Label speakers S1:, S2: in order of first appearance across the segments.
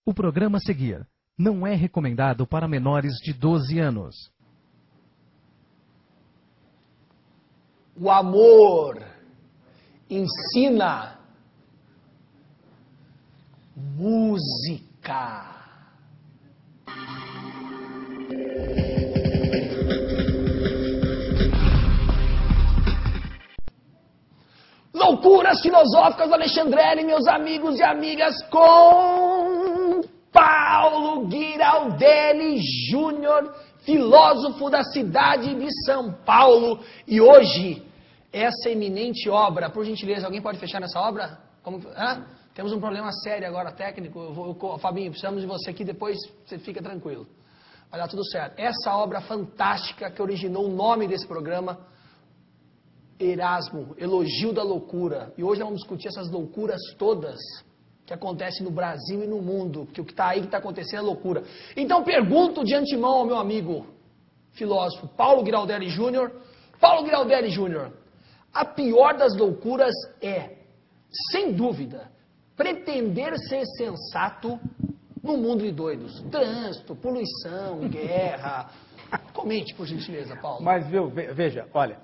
S1: O programa a seguir não é recomendado para menores de 12 anos.
S2: O amor ensina música. Loucuras filosóficas do Alexandrelli, meus amigos e amigas, com Paulo Giraldelli Júnior, filósofo da cidade de São Paulo. E hoje, essa eminente obra, por gentileza, alguém pode fechar nessa obra? Temos um problema sério agora, técnico. Fabinho, precisamos de você aqui, depois você fica tranquilo. Vai dar tudo certo. Essa obra fantástica que originou o nome desse programa, Erasmo, Elogio da Loucura. E hoje nós vamos discutir essas loucuras todas que acontecem no Brasil e no mundo, porque o que está aí, que está acontecendo é loucura. Então pergunto de antemão ao meu amigo filósofo Paulo Giraldelli Júnior. Paulo Giraldelli Júnior, a pior das loucuras é, sem dúvida, pretender ser sensato no mundo de doidos. Trânsito, poluição, guerra. Comente, por gentileza, Paulo.
S3: Mas, veja, olha,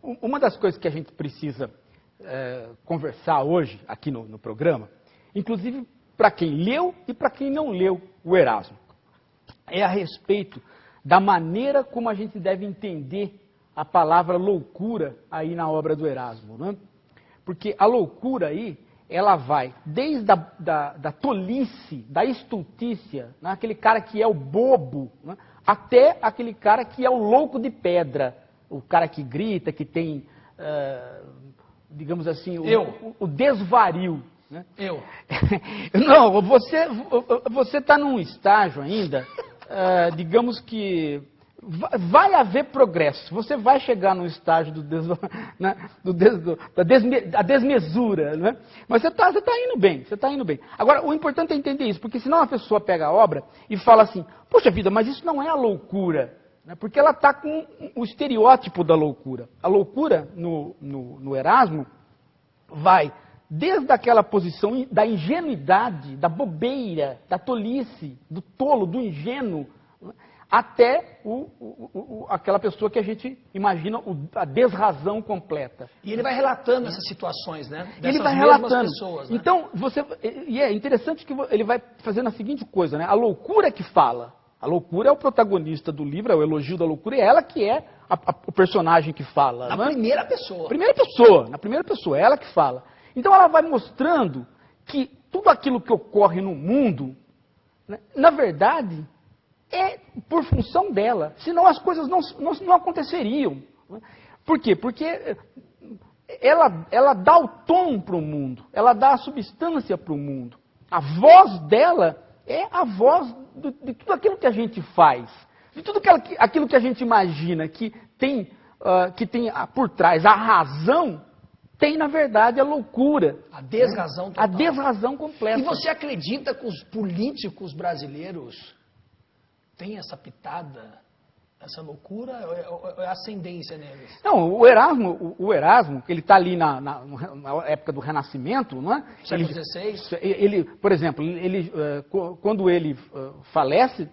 S3: uma das coisas que a gente precisa conversar hoje aqui no programa, inclusive para quem leu e para quem não leu o Erasmo, é a respeito da maneira como a gente deve entender a palavra loucura aí na obra do Erasmo, né? Porque a loucura aí, ela vai desde da tolice, da estultícia, né? Aquele cara que é o bobo, né? Até aquele cara que é o louco de pedra, o cara que grita, que tem, digamos assim, o desvario. Né? Não, você está num estágio ainda, digamos que vai haver progresso. Você vai chegar num estágio da desmesura, né? Mas você está indo bem, você está indo bem. Agora, o importante é entender isso, porque senão a pessoa pega a obra e fala assim, poxa vida, mas isso não é a loucura. Porque ela está com o estereótipo da loucura. A loucura, no Erasmo, vai desde aquela posição da ingenuidade, da bobeira, da tolice, do tolo, do ingênuo, até aquela pessoa que a gente imagina a desrazão completa.
S2: E ele vai relatando essas situações, né?
S3: Ele vai relatando.
S2: Pessoas, né?
S3: Então, e é interessante que ele vai fazendo a seguinte coisa, né? A loucura que fala. A loucura é o protagonista do livro, é o elogio da loucura, e é ela que é o personagem que fala.
S2: Na primeira
S3: pessoa. Na primeira pessoa, é ela que fala. Então ela vai mostrando que tudo aquilo que ocorre no mundo, né, na verdade, é por função dela. Senão as coisas não aconteceriam. Por quê? Porque ela dá o tom para o mundo, ela dá a substância para o mundo. A voz dela é a voz de tudo aquilo que a gente faz, de tudo aquilo que a gente imagina que tem por trás a razão, tem na verdade a loucura.
S2: A desrazão total.
S3: A desrazão completa.
S2: E você acredita que os políticos brasileiros têm essa pitada, essa loucura, ou é ascendência neles?
S3: Não, o Erasmo, ele está ali na época do Renascimento, não é?
S2: Século XVI?
S3: Ele, por exemplo, quando ele falece,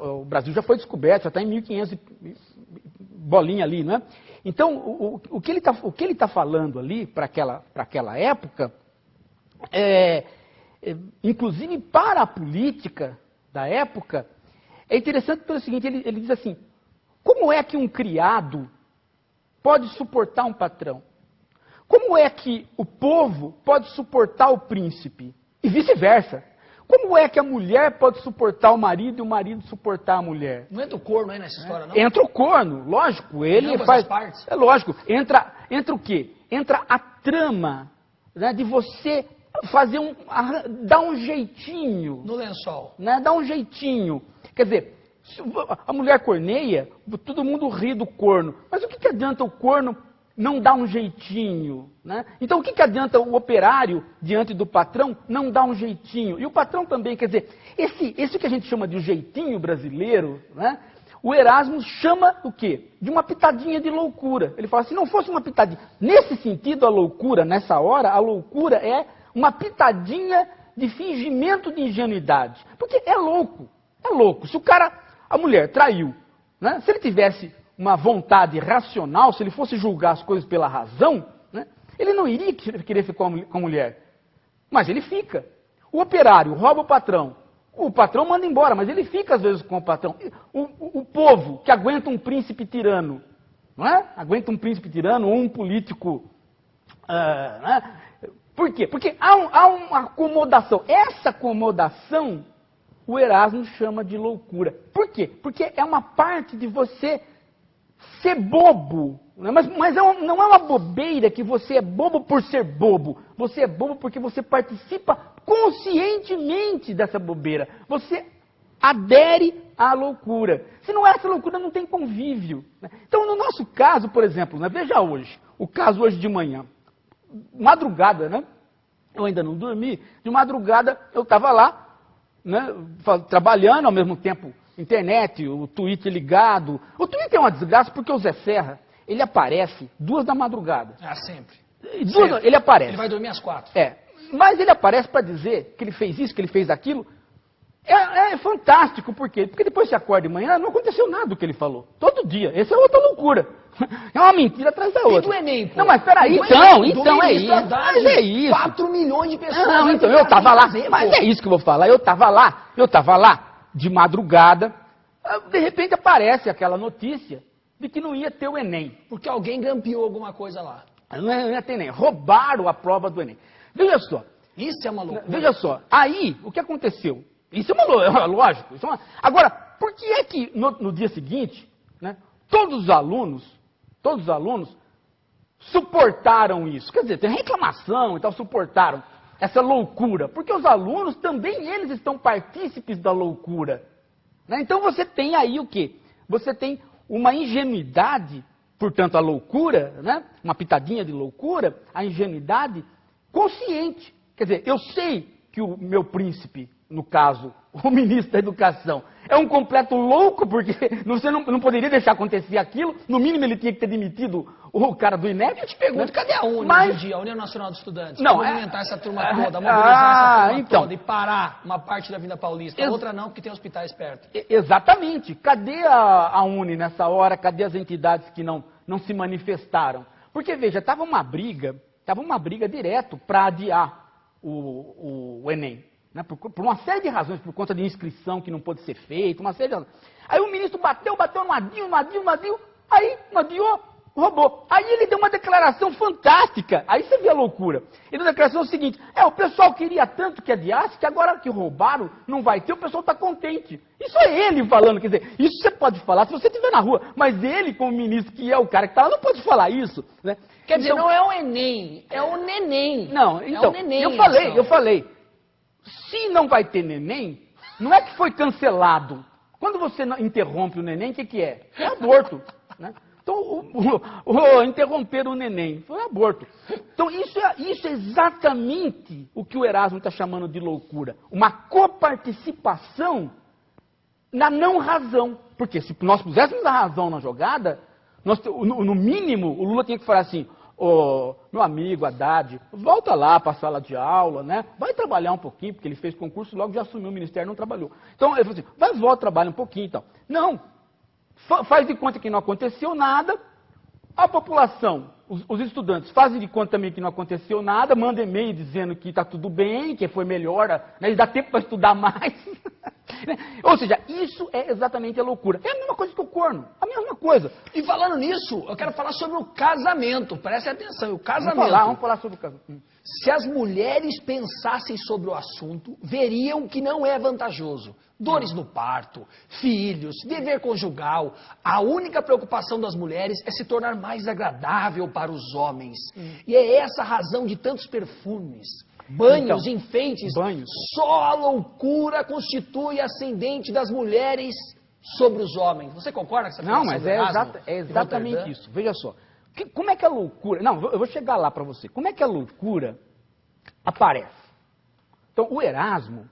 S3: o Brasil já foi descoberto, já está em 1500 bolinha ali, não é? Então, o que ele está falando ali para aquela época, inclusive para a política da época, é interessante pelo seguinte, ele diz assim, como é que um criado pode suportar um patrão? Como é que o povo pode suportar o príncipe? E vice-versa. Como é que a mulher pode suportar o marido e o marido suportar a mulher?
S2: Não entra o corno aí nessa história, não?
S3: Entra o corno, lógico. Ele faz partes. É lógico. Entra o quê? Entra a trama, né, de você dar um jeitinho.
S2: No lençol.
S3: Né, dar um jeitinho. Quer dizer, a mulher corneia, todo mundo ri do corno. Mas o que adianta o corno não dar um jeitinho? Né? Então, o que adianta o operário, diante do patrão, não dar um jeitinho? E o patrão também, quer dizer, esse que a gente chama de jeitinho brasileiro, né? O Erasmo chama o quê? De uma pitadinha de loucura. Ele fala, se não fosse uma pitadinha... Nesse sentido, a loucura, nessa hora, a loucura é uma pitadinha de fingimento de ingenuidade. Porque é louco, é louco. Se a mulher traiu, né? Se ele tivesse uma vontade racional, se ele fosse julgar as coisas pela razão, né? Ele não iria querer ficar com a mulher. Mas ele fica. O operário rouba o patrão manda embora, mas ele fica às vezes com o patrão. O povo que aguenta um príncipe tirano, não é? Aguenta um príncipe tirano ou um político... né? Por quê? Porque há uma acomodação. Essa acomodação, o Erasmo chama de loucura. Por quê? Porque é uma parte de você ser bobo. Né? Mas não é uma bobeira que você é bobo por ser bobo. Você é bobo porque você participa conscientemente dessa bobeira. Você adere à loucura. Se não é essa loucura, não tem convívio. Né? Então, no nosso caso, por exemplo, né? Veja hoje, o caso hoje de manhã. Madrugada, né? Eu ainda não dormi. De madrugada, eu estava lá, né? Trabalhando, ao mesmo tempo, internet, o Twitter ligado. O Twitter é uma desgraça porque o Zé Serra, ele aparece 2 da madrugada.
S2: Ah, sempre.
S3: Sempre. Ele aparece.
S2: Ele vai dormir às 4.
S3: Mas ele aparece para dizer que ele fez isso, que ele fez aquilo. É fantástico, por quê? Porque depois você acorda de manhã, não aconteceu nada do que ele falou. Todo dia. Essa é outra loucura. É uma mentira atrás da outra.
S2: E do Enem, pô?
S3: Não, mas peraí, então é isso. Mas é isso.
S2: 4 milhões de pessoas.
S3: Não, então eu estava lá. Mas é isso que eu vou falar. Eu estava lá de madrugada. De repente aparece aquela notícia de que não ia ter o Enem.
S2: Porque alguém grampeou alguma coisa lá.
S3: Não ia ter Enem. Roubaram a prova do Enem. Veja só.
S2: Isso é uma loucura.
S3: Veja só. Aí, o que aconteceu? Isso é uma loucura, lógico. Agora, por que é que no dia seguinte, né, todos os alunos suportaram isso? Quer dizer, tem reclamação e tal, suportaram essa loucura. Porque os alunos também, eles estão partícipes da loucura. Né? Então você tem aí o quê? Você tem uma ingenuidade, portanto a loucura, né? Uma pitadinha de loucura, a ingenuidade consciente. Quer dizer, eu sei que o meu príncipe, no caso, o ministro da Educação, é um completo louco, porque você não poderia deixar acontecer aquilo. No mínimo, ele tinha que ter demitido o cara do INEP.
S2: Eu te pergunto, cadê a UNE hoje em dia, a União Nacional dos Estudantes?
S3: Não,
S2: movimentar essa turma toda, mobilizar essa turma toda e parar uma parte da Avenida Paulista. Outra não, porque tem hospitais perto.
S3: Exatamente. Cadê a UNE nessa hora? Cadê as entidades que não se manifestaram? Porque, veja, estava uma briga direto para adiar o Enem. Né, por uma série de razões, por conta de inscrição que não pôde ser feita, uma série de razões. Aí o ministro bateu, não aí não adiou, roubou. Aí ele deu uma declaração fantástica, aí você vê a loucura. Ele deu a declaração seguinte, o pessoal queria tanto que adiasse, que agora que roubaram, não vai ter, o pessoal está contente. Isso é ele falando, quer dizer, isso você pode falar se você estiver na rua, mas ele como ministro, que é o cara que está lá, não pode falar isso. Né?
S2: Quer dizer, não é o Enem, é o neném.
S3: Não, então,
S2: é o neném,
S3: eu falei. Se não vai ter neném, não é que foi cancelado. Quando você interrompe o neném, o que é? É aborto. Né? Então, interromper o neném foi aborto. Então, isso é exatamente o que o Erasmo está chamando de loucura. Uma coparticipação na não razão. Porque se nós puséssemos a razão na jogada, no mínimo, o Lula tinha que falar assim, meu amigo Haddad, volta lá para a sala de aula, né? Vai trabalhar um pouquinho, porque ele fez concurso, logo já assumiu o ministério, não trabalhou. Então, ele falou assim, volta, trabalha um pouquinho, então. Não, faz de conta que não aconteceu nada, a população, os estudantes fazem de conta também que não aconteceu nada, mandam e-mail dizendo que está tudo bem, que foi melhor, né? Dá tempo para estudar mais. Ou seja, isso é exatamente a loucura. É a mesma coisa que o corno, a mesma coisa.
S2: E falando nisso, eu quero falar sobre o casamento. Preste atenção, o casamento.
S3: Vamos falar sobre o casamento.
S2: Se as mulheres pensassem sobre o assunto, veriam que não é vantajoso. Dores no parto, filhos, dever conjugal. A única preocupação das mulheres é se tornar mais agradável para os homens. E é essa a razão de tantos perfumes. Banhos, enfeites, só a loucura constitui ascendente das mulheres sobre os homens. Você concorda com essa
S3: Não, mas é exatamente isso. Veja só. Como é que a loucura... Não, eu vou chegar lá para você. Como é que a loucura aparece? Então, o Erasmo,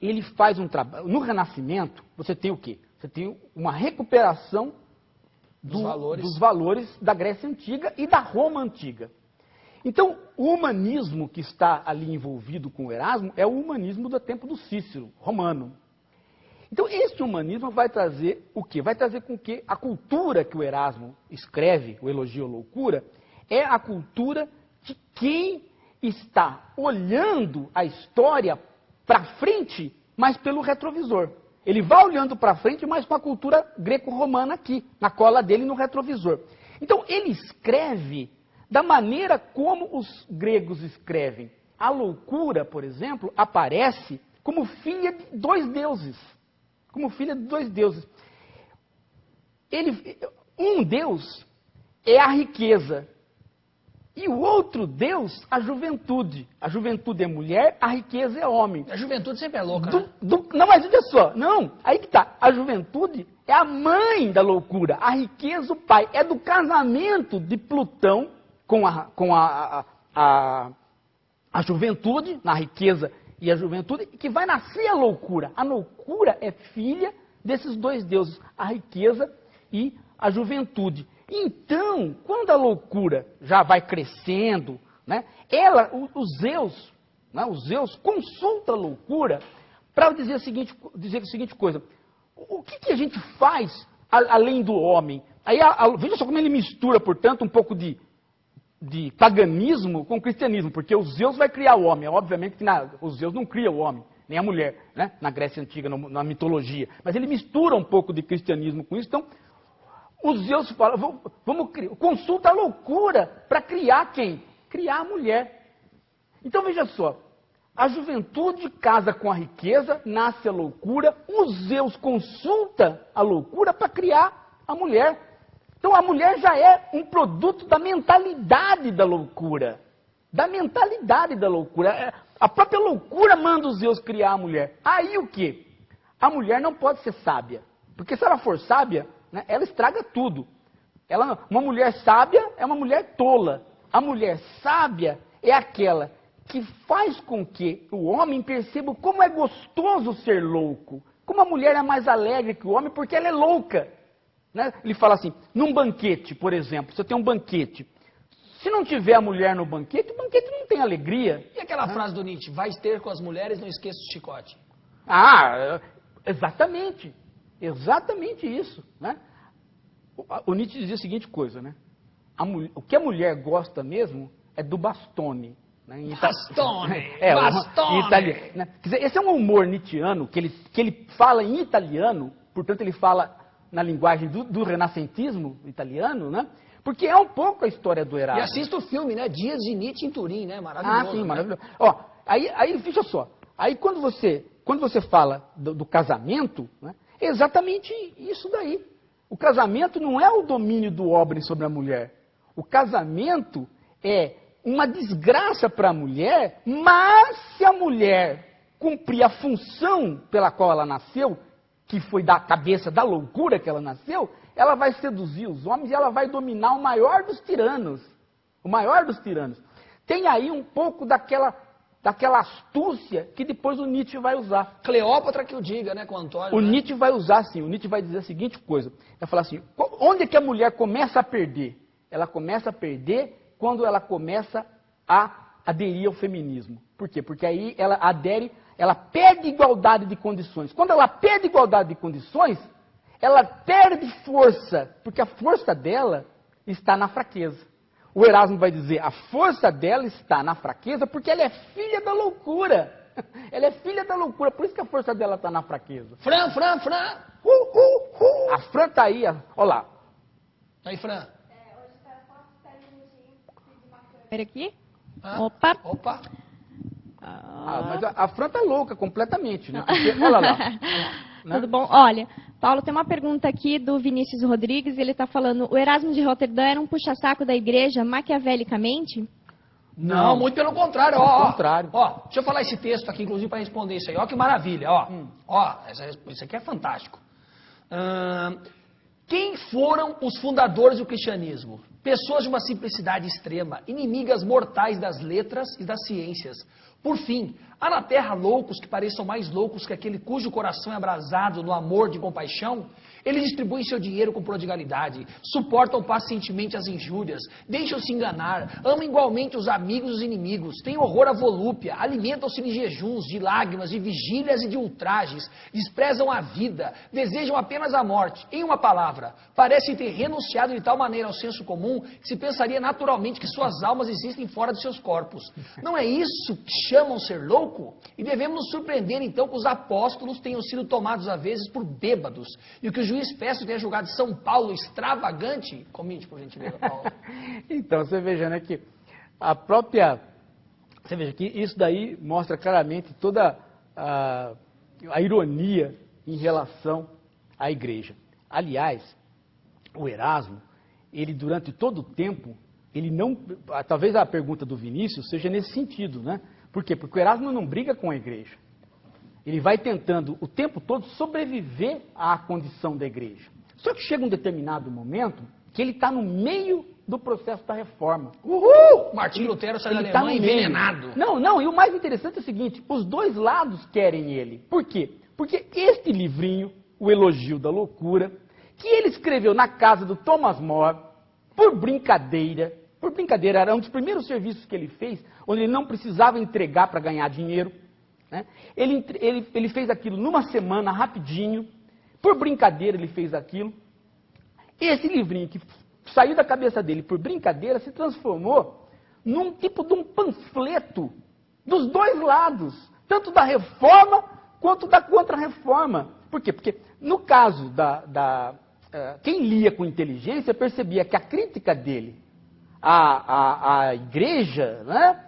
S3: ele faz um trabalho... No Renascimento, você tem o quê? Você tem uma recuperação dos valores da Grécia Antiga e da Roma Antiga. Então, o humanismo que está ali envolvido com o Erasmo é o humanismo do tempo do Cícero, romano. Então, este humanismo vai trazer o quê? Vai trazer com que a cultura que o Erasmo escreve, o Elogio à Loucura, é a cultura de quem está olhando a história para frente, mas pelo retrovisor. Ele vai olhando para frente, mas com a cultura greco-romana aqui, na cola dele no retrovisor. Então, ele escreve da maneira como os gregos escrevem. A loucura, por exemplo, aparece como filha de dois deuses. Como filha de dois deuses. Um deus é a riqueza. E o outro deus, a juventude. A juventude é mulher, a riqueza é homem.
S2: A juventude sempre é louca, né?
S3: Não, mas olha só. Não, aí que tá. A juventude é a mãe da loucura. A riqueza, o pai. É do casamento de Plutão com a juventude, na riqueza e a juventude, que vai nascer a loucura. A loucura é filha desses dois deuses, a riqueza e a juventude. Então, quando a loucura já vai crescendo, né, os Zeus consulta a loucura para dizer a seguinte coisa: o que a gente faz além do homem? Aí, veja só como ele mistura, portanto, um pouco de paganismo com o cristianismo, porque o Zeus vai criar o homem. Obviamente que os Zeus não cria o homem, nem a mulher, né, na Grécia Antiga, na mitologia. Mas ele mistura um pouco de cristianismo com isso. Então, os Zeus falam, consulta a loucura para criar quem? Criar a mulher. Então, veja só, a juventude casa com a riqueza, nasce a loucura, os Zeus consulta a loucura para criar a mulher. Então, a mulher já é um produto da mentalidade da loucura. Da mentalidade da loucura. A própria loucura manda os Zeus criar a mulher. Aí o quê? A mulher não pode ser sábia. Porque se ela for sábia, né, ela estraga tudo. Uma mulher sábia é uma mulher tola. A mulher sábia é aquela que faz com que o homem perceba como é gostoso ser louco. Como a mulher é mais alegre que o homem porque ela é louca. Né? Ele fala assim, num banquete, por exemplo, você tem um banquete. Se não tiver a mulher no banquete, o banquete não tem alegria.
S2: E aquela frase do Nietzsche, vai ter com as mulheres, não esqueça o chicote.
S3: Exatamente. Exatamente isso. Né? O Nietzsche dizia a seguinte coisa, né? O que a mulher gosta mesmo é do bastone. Né?
S2: Bastone!
S3: Bastone! Em italiano, né? Quer dizer, esse é um humor nietzschiano que ele fala em italiano, portanto ele fala na linguagem do renascentismo italiano, né? Porque é um pouco a história do Erasmo.
S2: E assista o filme, né? Dias de Nietzsche em Turim, né? Maravilhoso.
S3: Sim, maravilhoso. Ó, aí veja só. Aí quando você fala do casamento, né, é exatamente isso daí. O casamento não é o domínio do homem sobre a mulher. O casamento é uma desgraça para a mulher, mas se a mulher cumprir a função pela qual ela nasceu, que foi da cabeça da loucura que ela nasceu, ela vai seduzir os homens e ela vai dominar o maior dos tiranos. O maior dos tiranos. Tem aí um pouco daquela astúcia que depois o Nietzsche vai usar.
S2: Cleópatra que o diga, né, com o Antônio.
S3: O Nietzsche vai usar assim, o Nietzsche vai dizer a seguinte coisa. Vai falar assim, onde é que a mulher começa a perder? Ela começa a perder quando ela começa a aderir ao feminismo. Por quê? Porque aí ela perde igualdade de condições. Quando ela perde igualdade de condições, ela perde força, porque a força dela está na fraqueza. O Erasmo vai dizer, a força dela está na fraqueza porque ela é filha da loucura. Ela é filha da loucura, por isso que a força dela está na fraqueza.
S2: Fran!
S3: A Fran está aí, olha lá.
S2: Aí, Fran.
S4: Hoje está só 7 minutinhos de uma câmera aqui. Opa.
S3: Mas a Fran está louca completamente, né? Porque, olha lá. Né?
S4: Tudo bom? Olha, Paulo, tem uma pergunta aqui do Vinícius Rodrigues, ele está falando, o Erasmo de Roterdã era um puxa-saco da igreja maquiavelicamente?
S2: Não, muito pelo contrário.
S3: Contrário.
S2: Deixa eu falar esse texto aqui, inclusive, para responder isso aí. Ó, que maravilha. Isso aqui é fantástico. Quem foram os fundadores do cristianismo? Pessoas de uma simplicidade extrema, inimigas mortais das letras e das ciências. Por fim, há na terra loucos que pareçam mais loucos que aquele cujo coração é abrasado no amor de compaixão? Eles distribuem seu dinheiro com prodigalidade, suportam pacientemente as injúrias, deixam-se enganar, amam igualmente os amigos e os inimigos, têm horror à volúpia, alimentam-se de jejuns, de lágrimas, de vigílias e de ultrajes, desprezam a vida, desejam apenas a morte. Em uma palavra, parecem ter renunciado de tal maneira ao senso comum que se pensaria naturalmente que suas almas existem fora de seus corpos. Não é isso que chamam ser louco? E devemos nos surpreender então que os apóstolos tenham sido tomados às vezes por bêbados, e o que o juiz Festo tenha julgado São Paulo extravagante. Comente, por gentileza, Paulo.
S3: Então, você veja, né, que a própria... Você veja que isso daí mostra claramente toda a ironia em relação à igreja. Aliás, o Erasmo, ele durante todo o tempo, ele não... Talvez a pergunta do Vinícius seja nesse sentido, né? Por quê? Porque o Erasmo não briga com a igreja. Ele vai tentando o tempo todo sobreviver à condição da igreja. Só que chega um determinado momento que ele está no meio do processo da reforma.
S2: Uhul! Martinho Lutero sai da
S3: Ele tá
S2: Alemanha
S3: no meio.
S2: envenenado.
S3: Não, e o mais interessante é o seguinte, os dois lados querem ele. Por quê? Porque este livrinho, O Elogio da Loucura, que ele escreveu na casa do Thomas More, por brincadeira, era um dos primeiros serviços que ele fez, onde ele não precisava entregar para ganhar dinheiro, né? Ele fez aquilo numa semana, rapidinho, por brincadeira ele fez aquilo. Esse livrinho que saiu da cabeça dele por brincadeira se transformou num tipo de um panfleto dos dois lados, tanto da reforma quanto da contra-reforma. Por quê? Porque no caso quem lia com inteligência percebia que a crítica dele à igreja, né,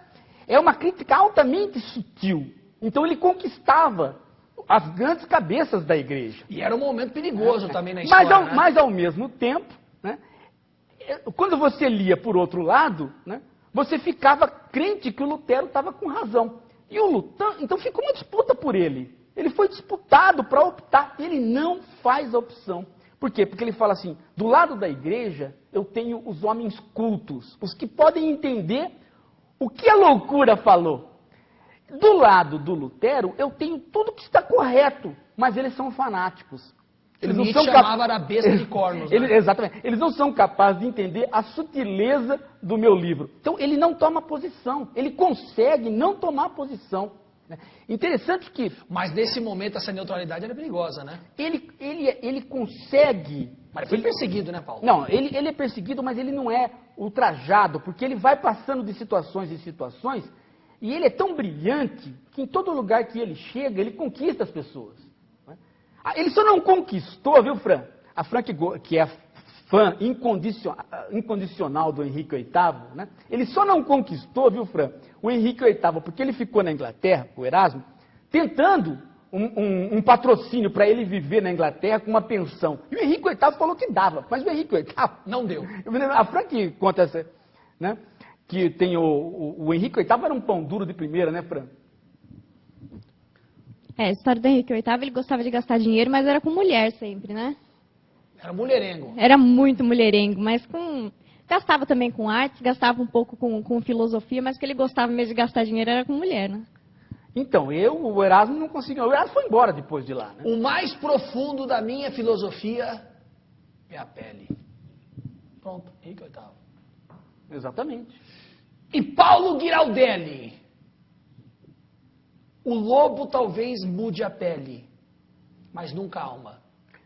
S3: é uma crítica altamente sutil. Então ele conquistava as grandes cabeças da igreja.
S2: E era um momento perigoso também na história, né?
S3: Mas ao mesmo tempo, né, quando você lia por outro lado, né, você ficava crente que o Lutero estava com razão. E o Lutero, então ficou uma disputa por ele. Ele foi disputado para optar. Ele não faz a opção. Por quê? Porque ele fala assim, do lado da igreja eu tenho os homens cultos, os que podem entender o que a loucura falou. Do lado do Lutero, eu tenho tudo que está correto, mas eles são fanáticos. Eles não são
S2: chamava da besta de cornos. Né?
S3: Exatamente. Eles não são capazes de entender a sutileza do meu livro. Então, ele não toma posição. Ele consegue não tomar posição. Interessante que...
S2: Mas nesse momento, essa neutralidade era perigosa, né?
S3: Ele consegue...
S2: Mas ele foi perseguido, né, Paulo?
S3: Não, ele é perseguido, mas ele não é ultrajado, porque ele vai passando de situações em situações... E ele é tão brilhante que em todo lugar que ele chega, ele conquista as pessoas. Ele só não conquistou, viu, Fran? A Fran, que é fã incondicional do Henrique VIII, né? Ele só não conquistou, viu, Fran, o Henrique VIII, porque ele ficou na Inglaterra, o Erasmo, tentando um patrocínio para ele viver na Inglaterra com uma pensão. E o Henrique VIII falou que dava, mas o Henrique VIII...
S2: Não deu.
S3: A Fran que conta essa... Né? Que tem o Henrique VIII era um pão duro de primeira, né, Fran?
S4: A história do Henrique VIII, ele gostava de gastar dinheiro, mas era com mulher sempre, né?
S2: Era mulherengo.
S4: Era muito mulherengo, mas gastava também com artes, gastava um pouco com filosofia, mas que ele gostava mesmo de gastar dinheiro era com mulher, né?
S3: Então, o Erasmo não conseguiu. O Erasmo foi embora depois de lá, né?
S2: O mais profundo da minha filosofia é a pele. Pronto, Henrique VIII.
S3: Exatamente.
S2: E Paulo Giraldelli, o lobo talvez mude a pele, mas nunca a alma.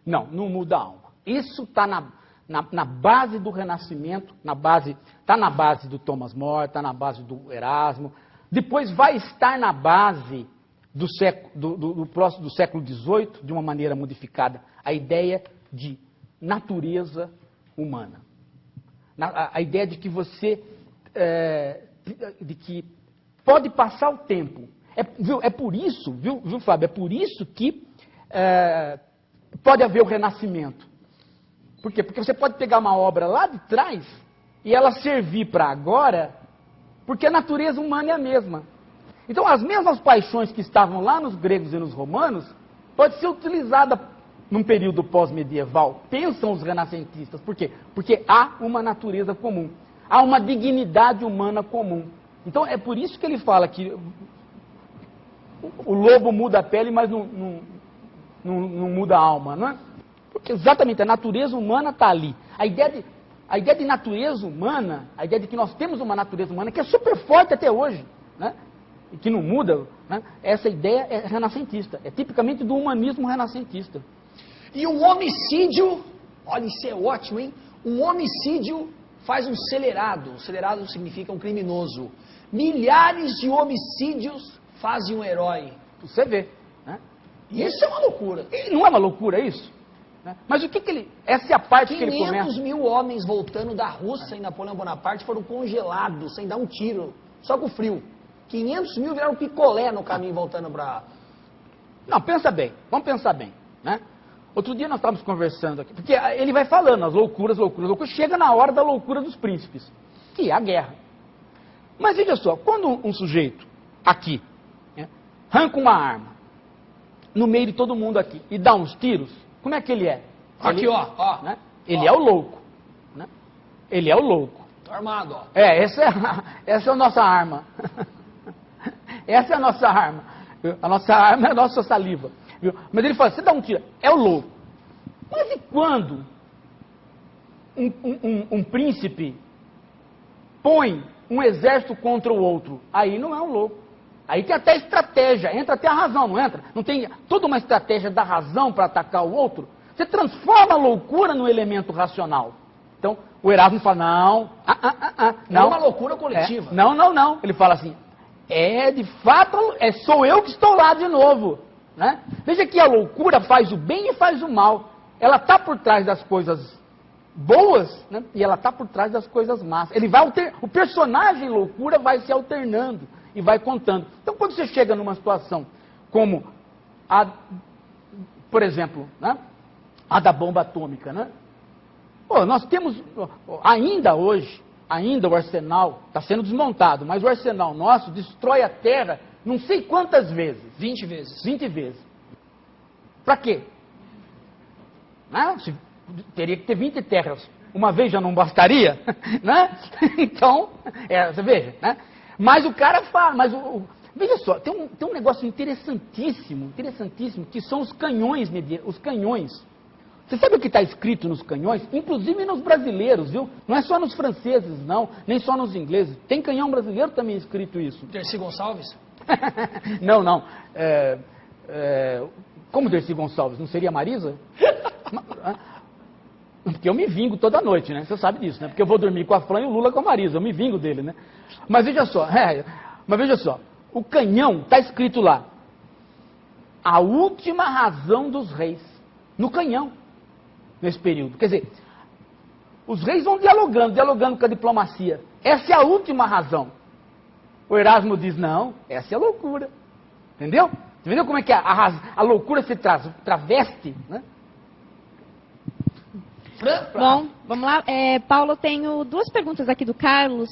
S3: Não muda a alma. Isso está na base do Renascimento, está na base do Thomas More, está na base do Erasmo, depois vai estar na base do século XVIII, de uma maneira modificada, a ideia de natureza humana. A ideia de que você... de que pode passar o tempo. É por isso, viu, Fábio? É por isso que pode haver o renascimento. Por quê? Porque você pode pegar uma obra lá de trás e ela servir para agora, porque a natureza humana é a mesma. Então, as mesmas paixões que estavam lá nos gregos e nos romanos, pode ser utilizada num período pós-medieval. Pensam os renascentistas. Por quê? Porque há uma natureza comum. Há uma dignidade humana comum. Então, é por isso que ele fala que o lobo muda a pele, mas não muda a alma, não é? Porque exatamente a natureza humana está ali. A ideia de natureza humana, a ideia de que nós temos uma natureza humana que é super forte até hoje, né? E que não muda, né? Essa ideia é renascentista, é tipicamente do humanismo renascentista.
S2: E um homicídio, olha, isso é ótimo, hein? Um homicídio faz um celerado. O celerado significa um criminoso. Milhares de homicídios fazem um herói.
S3: Você vê, né?
S2: Isso é uma loucura.
S3: E não é uma loucura isso? Né? Mas o que ele... Essa é a parte que ele
S2: 500
S3: começa...
S2: mil homens voltando da Rússia em Napoleão Bonaparte foram congelados, sem dar um tiro, só com frio. 500 mil viraram picolé no caminho voltando para...
S3: Não, pensa bem, vamos pensar bem, né? Outro dia nós estávamos conversando aqui, porque ele vai falando as loucuras, chega na hora da loucura dos príncipes, que é a guerra. Mas veja só, quando um sujeito aqui, né, arranca uma arma no meio de todo mundo aqui e dá uns tiros, como é que ele é?
S2: Aqui, ó.
S3: Né? Ele é o louco. Né? Ele é o louco.
S2: Tô armado, ó.
S3: Essa é a nossa arma. Essa é a nossa arma. A nossa arma é a nossa saliva. Viu? Mas ele fala, você dá um tiro, é o louco. Mas e quando um príncipe põe um exército contra o outro? Aí não é um louco. Aí tem até estratégia, entra até a razão, não entra? Não tem toda uma estratégia da razão para atacar o outro? Você transforma a loucura no elemento racional. Então, o Erasmo fala, não.
S2: Não é uma loucura coletiva.
S3: Não. Ele fala assim, de fato, sou eu que estou lá de novo. Né? Veja que a loucura faz o bem e faz o mal. Ela está por trás das coisas boas, né? E ela está por trás das coisas más. O personagem loucura vai se alternando e vai contando. Então, quando você chega numa situação como por exemplo, né? A da bomba atômica, né? Pô, nós temos, ainda hoje, o arsenal está sendo desmontado, mas o arsenal nosso destrói a Terra não sei quantas vezes.
S2: 20 vezes.
S3: 20 vezes. Para quê? Né? Teria que ter 20 terras. Uma vez já não bastaria? Né? Então, você veja, né? Mas o cara fala, veja só, tem um negócio interessantíssimo, que são os canhões, os canhões. Você sabe o que está escrito nos canhões? Inclusive nos brasileiros, viu? Não é só nos franceses, não, nem só nos ingleses. Tem canhão brasileiro também escrito isso.
S2: Dercy Gonçalves?
S3: Não. Como Dercy Gonçalves? Não seria Marisa? Porque eu me vingo toda noite, né? Você sabe disso, né? Porque eu vou dormir com a Fran e o Lula com a Marisa. Eu me vingo dele, né? Mas veja só, o canhão está escrito lá. A última razão dos reis. No canhão, nesse período. Quer dizer, os reis vão dialogando com a diplomacia. Essa é a última razão. O Erasmo diz, não, essa é a loucura. Entendeu? Entendeu como é que a loucura se traveste, né?
S4: Bom, vamos lá. Paulo, tenho duas perguntas aqui do Carlos.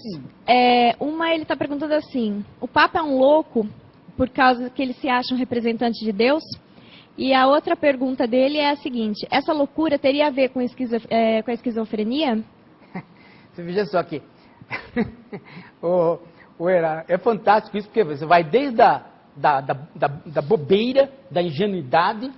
S4: Uma, ele está perguntando assim, o Papa é um louco por causa que ele se acha um representante de Deus? E a outra pergunta dele é a seguinte, essa loucura teria a ver com a esquizofrenia?
S3: Você veja só aqui. É fantástico isso, porque você vai desde da bobeira, da ingenuidade,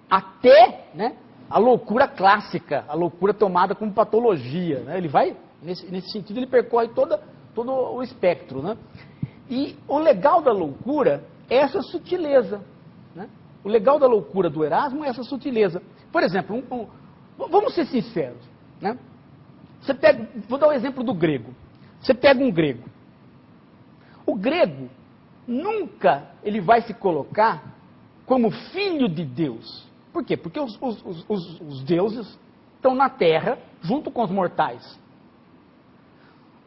S3: até, né, a loucura clássica, a loucura tomada como patologia. Né? Ele vai, nesse sentido, ele percorre todo o espectro. Né? E o legal da loucura é essa sutileza. Né? O legal da loucura do Erasmo é essa sutileza. Por exemplo, vamos ser sinceros. Né? Vou dar o exemplo do grego. Você pega um grego. O grego nunca ele vai se colocar como filho de Deus. Por quê? Porque os deuses estão na terra junto com os mortais.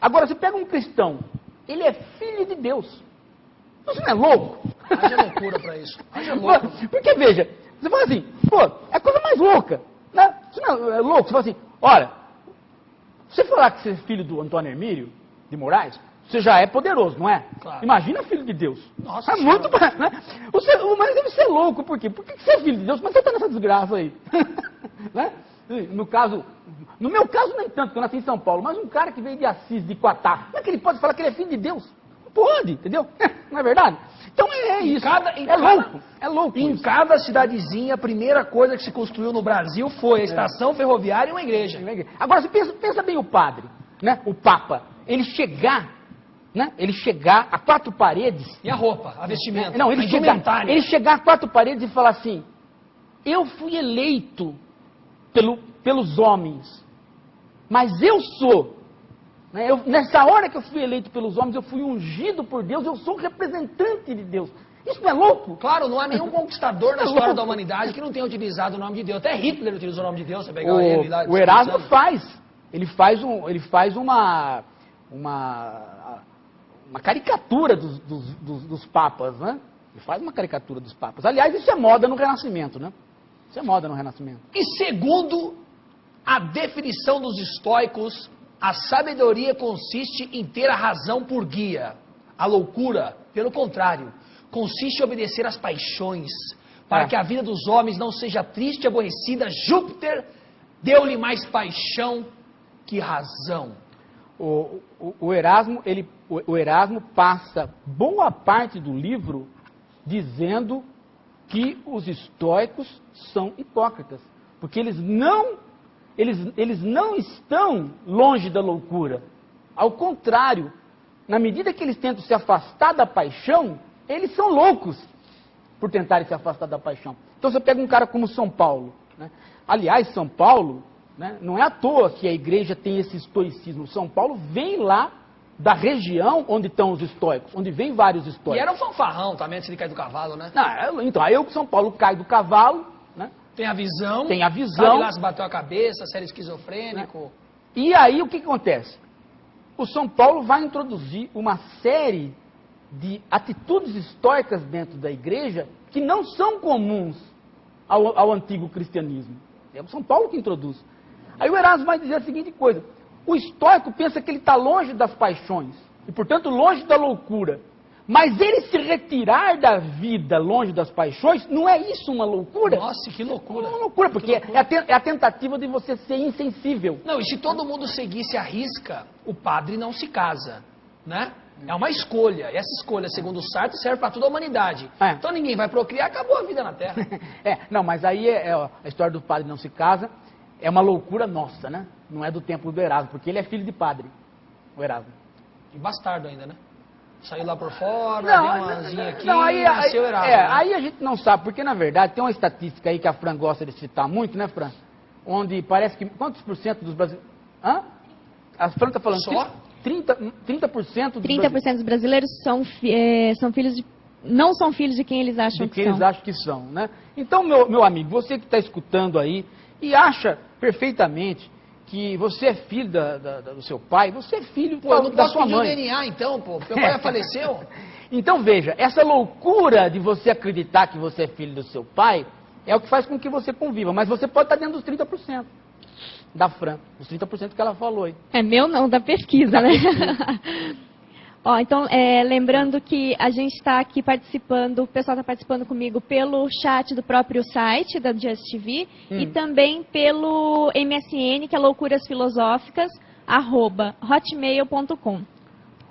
S3: Agora, você pega um cristão, ele é filho de Deus. Você não é louco?
S2: Haja loucura para isso. Haja louco.
S3: Porque, veja, você fala assim, é a coisa mais louca. Né? Você não é louco? Você fala assim, olha, você falar que você é filho do Antônio Hermílio de Moraes, você já é poderoso, não é?
S2: Claro.
S3: Imagina filho de Deus.
S2: Nossa,
S3: é muito, né? Mas deve ser louco, por quê? Por que você é filho de Deus? Mas você está nessa desgraça aí. Né? No meu caso, nem tanto, porque eu nasci em São Paulo, mas um cara que veio de Assis, de Quatá, como é que ele pode falar que ele é filho de Deus? Não pode, entendeu? Não é verdade? Então isso. É louco.
S2: Em
S3: isso.
S2: cada cidadezinha, a primeira coisa que se construiu no Brasil foi a estação ferroviária e uma igreja.
S3: Agora, você pensa bem o padre, né? O Papa, ele chegar a quatro paredes.
S2: E a roupa, a vestimenta,
S3: Não,
S2: a indumentária.
S3: ele chegar a quatro paredes e falar assim: eu fui eleito pelos homens, mas eu sou. Né, nessa hora que eu fui eleito pelos homens, eu fui ungido por Deus, eu sou representante de Deus. Isso não é louco?
S2: Claro, não há nenhum conquistador na história da humanidade que não tenha utilizado o nome de Deus. Até Hitler utilizou o nome de Deus. Você pegar ele lá,
S3: o Erasmo faz. Ele faz uma caricatura dos papas, né? Ele faz uma caricatura dos papas. Aliás, isso é moda no Renascimento, né? Isso é moda no Renascimento.
S2: E segundo a definição dos estoicos, a sabedoria consiste em ter a razão por guia. A loucura, pelo contrário, consiste em obedecer às paixões, para que a vida dos homens não seja triste e aborrecida. Júpiter deu-lhe mais paixão que razão.
S3: O Erasmo passa boa parte do livro dizendo que os estoicos são hipócritas, porque eles não estão longe da loucura. Ao contrário, na medida que eles tentam se afastar da paixão, eles são loucos por tentarem se afastar da paixão. Então você pega um cara como São Paulo, né? Aliás, São Paulo, né, não é à toa que a igreja tem esse estoicismo. São Paulo vem lá da região onde estão os estoicos, onde vem vários estoicos.
S2: E era um fanfarrão também, antes de cair do cavalo, né?
S3: Não, então, aí o São Paulo cai do cavalo, né?
S2: Tem a visão.
S3: Sabe
S2: lá se bateu a cabeça, sério esquizofrênico.
S3: Né? E aí o que acontece? O São Paulo vai introduzir uma série de atitudes estoicas dentro da igreja que não são comuns ao antigo cristianismo. É o São Paulo que introduz. Aí o Erasmo vai dizer a seguinte coisa: o estoico pensa que ele está longe das paixões e, portanto, longe da loucura. Mas ele se retirar da vida longe das paixões, não é isso uma loucura?
S2: Nossa, que loucura.
S3: É uma loucura, porque é a tentativa de você ser insensível.
S2: Não, e se todo mundo seguisse a risca, o padre não se casa, né? É uma escolha. E essa escolha, segundo o Sartre, serve para toda a humanidade. Então ninguém vai procriar, acabou a vida na Terra.
S3: Não, mas aí a história do padre não se casa é uma loucura nossa, né? Não é do tempo do Erasmo, porque ele é filho de padre, o Erasmo.
S2: E bastardo ainda, né? Saiu lá por fora, deu uma asinha aqui, nasceu Erasmo.
S3: Aí a gente não sabe, porque na verdade tem uma estatística aí que a Fran gosta de citar muito, né, Fran? Onde parece que quantos por cento dos brasileiros... Hã? A Fran está falando...
S2: Só?
S3: 30%
S4: dos brasileiros são filhos de... Não são filhos de quem eles acham que são.
S3: eles acham que são, né? Então, meu amigo, você que está escutando aí e acha perfeitamente que você é filho do seu pai, você é filho da sua mãe.
S2: Eu não posso pedir o DNA então, porque o pai já faleceu.
S3: Então, veja, essa loucura de você acreditar que você é filho do seu pai é o que faz com que você conviva, mas você pode estar dentro dos 30%. Da Fran, os 30% que ela falou aí.
S4: É meu não, da pesquisa, né? Ó, então, lembrando que a gente está aqui participando, o pessoal está participando comigo pelo chat do próprio site da Just TV e também pelo MSN, que é loucurasfilosóficas@hotmail.com.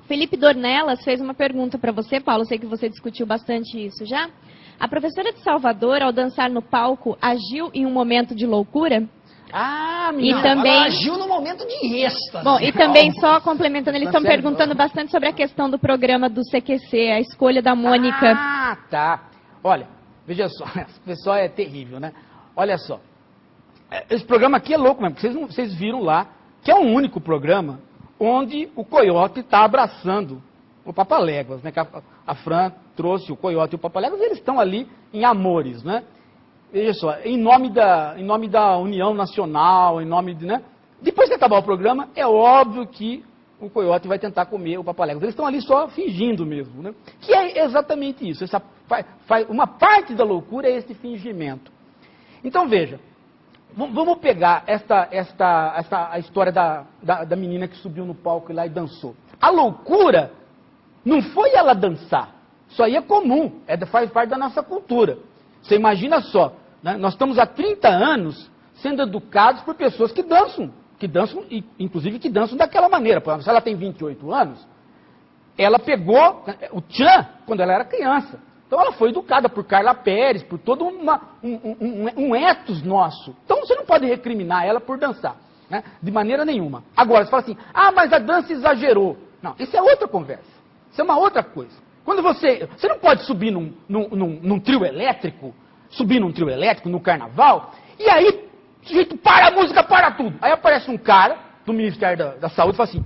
S4: Felipe Dornelas fez uma pergunta para você, Paulo, sei que você discutiu bastante isso já. A professora de Salvador, ao dançar no palco, agiu em um momento de loucura?
S3: Menina,
S4: e também
S2: ela agiu no momento de êxtase.
S4: Bom, e também só complementando, eles estão perguntando bastante sobre a questão do programa do CQC, a escolha da Mônica.
S3: Tá. Olha, veja só, esse pessoal é terrível, né? Olha só, esse programa aqui é louco mesmo, porque vocês viram lá que é o único programa onde o Coyote está abraçando o Papaléguas, né? Que a Fran trouxe o Coyote e o Papaléguas, e eles estão ali em amores, né? Veja só, em nome da União Nacional, em nome de, né? Depois que acabar o programa, é óbvio que o Coyote vai tentar comer o Papaléguas. Eles estão ali só fingindo mesmo, né? Que é exatamente isso. Uma parte da loucura é esse fingimento. Então veja, vamos pegar a história da menina que subiu no palco lá e dançou. A loucura não foi ela dançar. Isso aí é comum, faz parte da nossa cultura. Você imagina só, né? Nós estamos há 30 anos sendo educados por pessoas que dançam, inclusive que dançam daquela maneira. Por exemplo, se ela tem 28 anos, ela pegou o tchan quando ela era criança. Então ela foi educada por Carla Pérez, por todo um ethos nosso. Então você não pode recriminar ela por dançar, né? De maneira nenhuma. Agora, você fala assim, mas a dança exagerou. Não, isso é outra conversa. Isso é uma outra coisa. Quando você não pode subir num trio elétrico, no carnaval, e aí o sujeito para a música, para tudo. Aí aparece um cara do Ministério da Saúde e fala assim,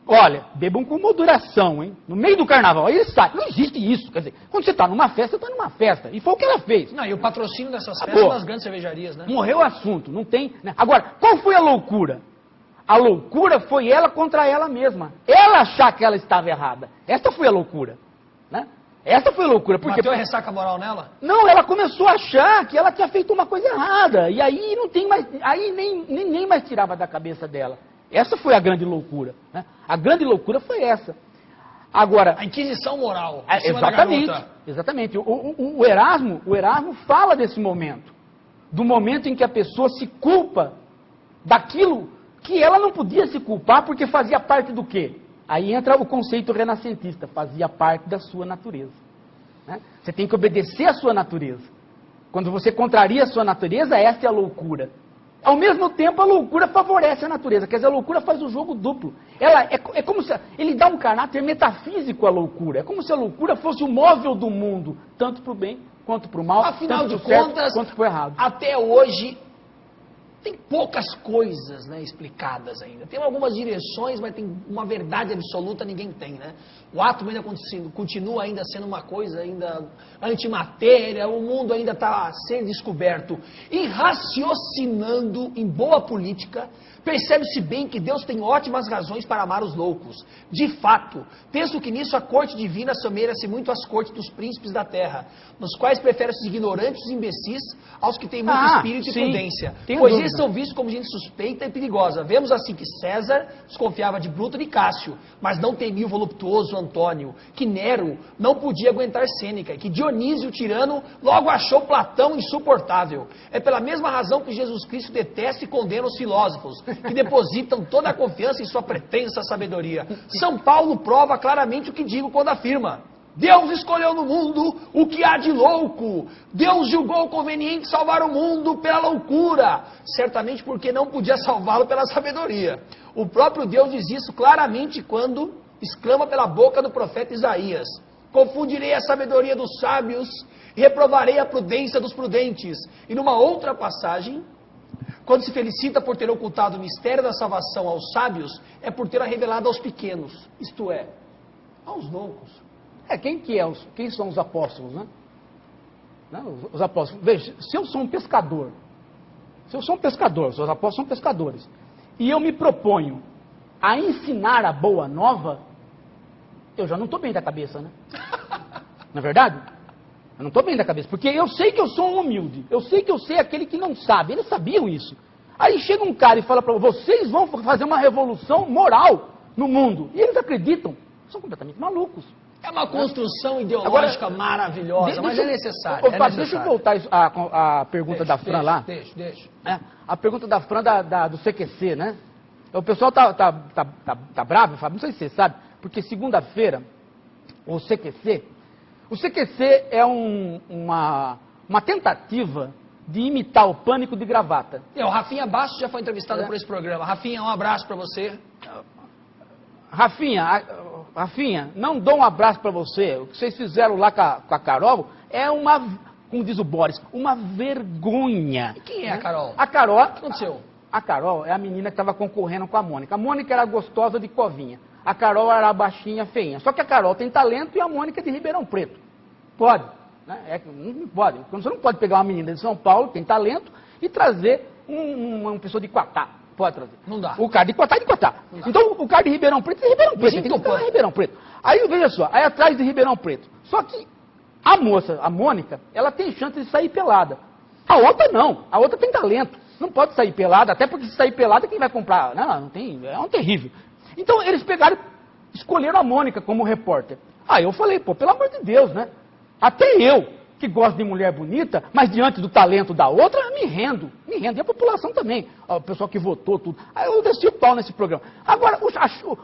S3: olha, bebam com moderação, hein? No meio do carnaval. Aí ele sai. Não existe isso. Quer dizer, quando você está numa festa, você está numa festa. E foi o que ela fez.
S2: Não, e o patrocínio dessas festas são das grandes cervejarias, né?
S3: Morreu o assunto. Não tem... Né? Agora, qual foi a loucura? A loucura foi ela contra ela mesma. Ela achar que ela estava errada. Esta foi a loucura. Né? Essa foi a loucura. Porque...
S2: Bateu a ressaca moral nela?
S3: Não, ela começou a achar que ela tinha feito uma coisa errada. E aí não tem mais... Aí nem mais tirava da cabeça dela. Essa foi a grande loucura. Né? A grande loucura foi essa. Agora,
S2: a inquisição moral.
S3: Exatamente. O Erasmo fala desse momento. Do momento em que a pessoa se culpa daquilo que ela não podia se culpar porque fazia parte do quê? Aí entra o conceito renascentista. Fazia parte da sua natureza. Né? Você tem que obedecer à sua natureza. Quando você contraria a sua natureza, essa é a loucura. Ao mesmo tempo, a loucura favorece a natureza. Quer dizer, a loucura faz o jogo duplo. Ela é como se... Ele dá um caráter metafísico à loucura. É como se a loucura fosse o móvel do mundo, tanto para o bem quanto para o mal,
S2: afinal
S3: tanto
S2: de
S3: para o
S2: contas,
S3: certo quanto para o errado.
S2: Até hoje, tem poucas coisas, né, explicadas ainda. Tem algumas direções, mas tem uma verdade absoluta, ninguém tem, né? O átomo ainda continua ainda sendo uma coisa ainda antimatéria, o mundo ainda está sendo descoberto. E raciocinando em boa política, percebe-se bem que Deus tem ótimas razões para amar os loucos. De fato, penso que nisso a corte divina assemelha-se muito às cortes dos príncipes da terra, nos quais preferem os ignorantes e os imbecis aos que têm muito espírito e prudência. Pois eles são vistos como gente suspeita e perigosa. Vemos assim que César desconfiava de Bruto e de Cássio, mas não temia o voluptuoso Antônio, que Nero não podia aguentar Sêneca, e que Dionísio, o tirano, logo achou Platão insuportável. É pela mesma razão que Jesus Cristo detesta e condena os filósofos, que depositam toda a confiança em sua pretensa sabedoria. São Paulo prova claramente o que digo quando afirma: Deus escolheu no mundo o que há de louco. Deus julgou conveniente salvar o mundo pela loucura, certamente porque não podia salvá-lo pela sabedoria. O próprio Deus diz isso claramente quando exclama pela boca do profeta Isaías: confundirei a sabedoria dos sábios e reprovarei a prudência dos prudentes. E numa outra passagem, quando se felicita por ter ocultado o mistério da salvação aos sábios, é por ter a revelado aos pequenos, isto é, aos loucos. Quem são os apóstolos, né? Os apóstolos. Veja, se eu sou um pescador, os apóstolos são pescadores, e eu me proponho a ensinar a boa nova, eu já não estou bem da cabeça, né? Não é verdade? Eu não estou bem da cabeça, porque eu sei que eu sou um humilde, eu sei que eu sei aquele que não sabe, eles sabiam isso. Aí chega um cara e fala para vocês vão fazer uma revolução moral no mundo, e eles acreditam, são completamente malucos. É uma construção ideológica maravilhosa, mas é necessário.
S3: Deixa eu voltar à pergunta da Fran lá.
S2: Deixa.
S3: A pergunta da Fran do CQC, né? O pessoal tá bravo, Fábio, não sei se você sabe, porque segunda-feira, o CQC é uma tentativa de imitar o Pânico de Gravata.
S2: O Rafinha Bastos já foi entrevistado por esse programa. Rafinha, um abraço para você.
S3: Rafinha, não dou um abraço para você. O que vocês fizeram lá com a Carol é como diz o Boris, uma vergonha.
S2: E quem é a Carol?
S3: A Carol...
S2: O que aconteceu?
S3: A Carol é a menina que estava concorrendo com a Mônica. A Mônica era gostosa de covinha. A Carol era baixinha, feinha. Só que a Carol tem talento e a Mônica é de Ribeirão Preto. Pode. Né? Não pode. Você não pode pegar uma menina de São Paulo, que tem talento, e trazer uma pessoa de Quatá. Pode trazer.
S2: Não dá.
S3: O cara de Quatá é de Quatá. Então o cara de Ribeirão Preto é de Ribeirão Preto. Tem que ficar em Ribeirão Preto. Aí veja só, aí atrás de Ribeirão Preto. Só que a moça, a Mônica, ela tem chance de sair pelada. A outra não. A outra tem talento. Não pode sair pelada, até porque se sair pelada, quem vai comprar? Não tem. É um terrível. Então eles pegaram, escolheram a Mônica como repórter. Aí eu falei, pelo amor de Deus, né? Até eu, que gosto de mulher bonita, mas diante do talento da outra, me rendo. E a população também. O pessoal que votou, tudo. Aí eu desci o pau nesse programa. Agora,